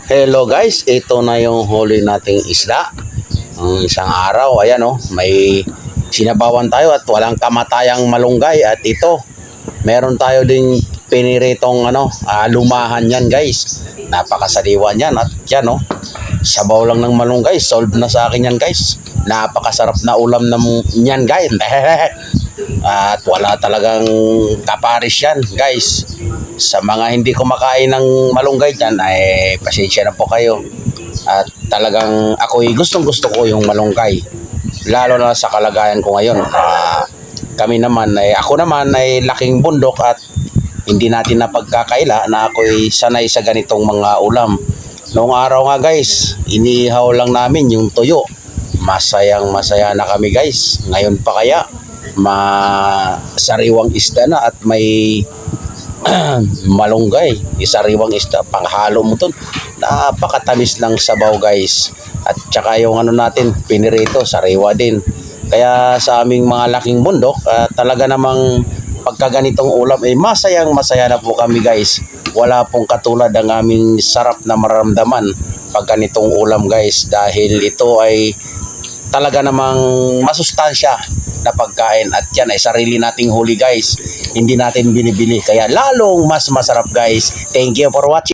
Hello guys, ito na yung huli nating isda. Ang isang araw, ayan may sinabawan tayo at walang kamatayang malunggay. At ito, meron tayo ding piniritong lumahan yan guys. Napakasariwa yan at yan sabaw lang ng malunggay. Solve na sa akin yan guys. Napakasarap na ulam yan guys. At wala talagang kaparis yan guys. Sa mga hindi kumakain ng malunggay dyan, ay pasensya na po kayo. At talagang ako'y gustong gusto ko yung malunggay. Lalo na sa kalagayan ko ngayon. Ako naman ay laking bundok at hindi natin napagkakaila na ako'y sanay sa ganitong mga ulam. Noong araw nga guys, inihaw lang namin yung tuyo. Masayang masaya na kami guys. Ngayon pa kaya, masariwang isda na at may malunggay, isariwang isda, panghalo mo to, napakatamis ng sabaw guys. At saka yung natin, pinirito, sariwa din. Kaya sa aming mga laking bundok, talaga namang pagkaganitong ulam, masayang masaya na po kami guys. Wala pong katulad ang aming sarap na maramdaman pag ganitong ulam guys, dahil ito ay talaga namang masustansya na pagkain at yan ay sarili nating huli guys, hindi natin binibili, kaya lalong mas masarap guys. Thank you for watching.